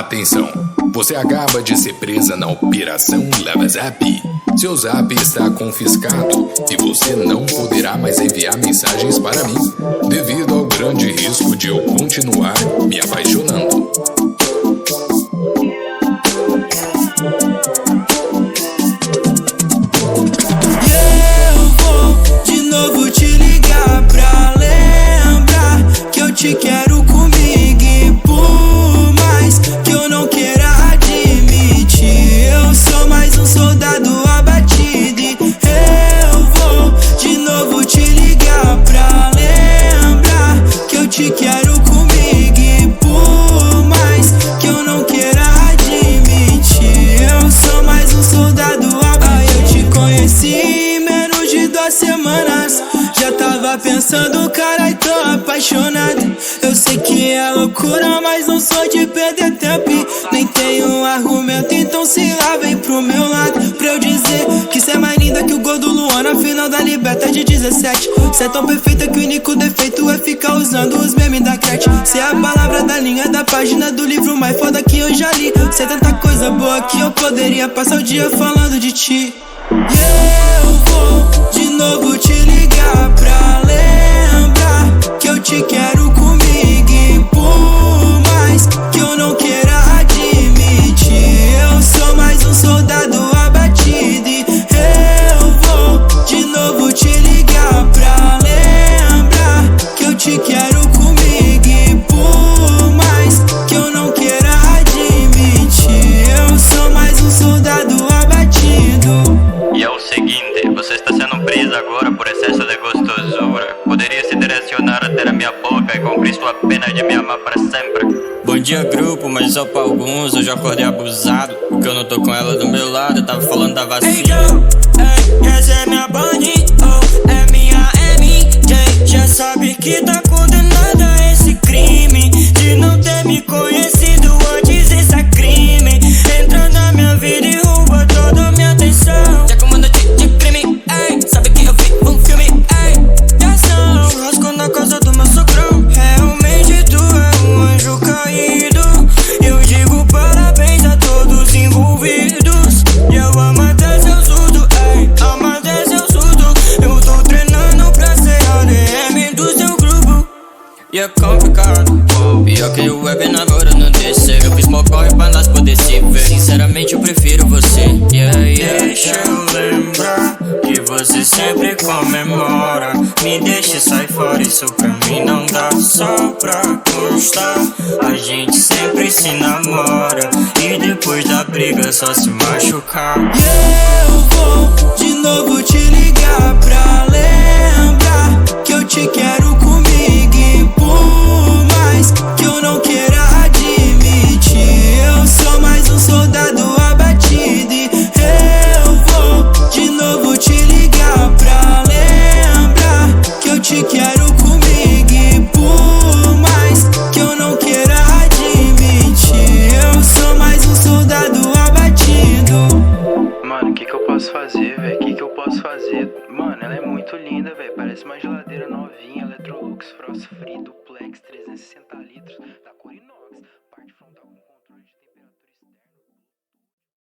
Atenção, você acaba de ser presa na Operação Lava Zap. Seu zap está confiscado e você não poderá mais enviar mensagens para mim, devido ao grande risco de eu continuar me apaixonando. Eu vou de novo te ligar pra lembrar que eu te quero comigo, e por mais que eu não queira admitir, eu sou mais um soldado abatido. Eu vou de novo te ligar pra lembrar que eu te quero comigo, e por mais que eu não queira admitir, eu sou mais um soldado abatido. Eu te conheci em menos de 2 semanas, já tava pensando, carai, tô apaixonado. Eu sei que é loucura, mas não sou de perder tempo e nem tenho argumento, então se lá vem pro meu lado pra eu dizer que cê é mais linda que o gol do Luan na final da Liberta de 17. Cê é tão perfeita que o único defeito é ficar usando os memes da crete. Cê é a palavra da linha da página do livro mais foda que eu já li. Cê é tanta coisa boa que eu poderia passar o dia falando de ti. Eu vou de novo te ligar pra lembrar que eu te quero comigo, e por mais que eu não queira admitir, eu sou mais um soldado abatido. Eu vou de novo te ligar pra lembrar que eu te quero comigo, e por mais que eu não queira admitir, eu sou mais um soldado abatido. E é o seguinte, você está sendo presa agora por excesso de gostosura. Poderia se direcionar até a minha boca e cumprir sua pena de me amar para sempre. Bom dia, grupo, mas só pra alguns eu já acordei abusado, porque eu não tô com ela do meu lado, eu tava falando da vacina. Hey, yo, essa é minha Bonnie, oh, é minha MJ. Já sabe que tá condenada a esse crime de não ter me conhecido antes, isso é crime. Entra na minha vida e rouba toda a minha atenção. Já comandante de crime, ei, sabe que eu vi um filme, ei, de ação. Churrasco na casa do meu sogrão, realmente tu é um anjo caído. Eu digo parabéns a todos envolvidos. E eu amo até seu surdo, ei, amo até seu surdo. Eu tô treinando pra ser ADM do seu grupo. E é complicado, pior que o web namoro não descer. Eu fiz corre pra nós poder se ver. Sinceramente eu prefiro você, Deixa eu lembrar que você sempre comemora. Me deixa sair fora, isso pra mim não dá. Só pra constar, a gente sempre se namora e depois da briga só se machucar. Eu vou de novo te ligar pra lembrar que eu te quero comigo, e por mais que eu não queira admitir, eu sou mais um soldado abatido. Eu vou de novo te ligar pra lembrar que eu te quero comigo, e por mais que eu não queira admitir, eu sou mais um soldado abatido. Mano, o que eu posso fazer, velho? O que eu posso fazer? Mano, ela é muito linda, velho. Parece uma geladeira.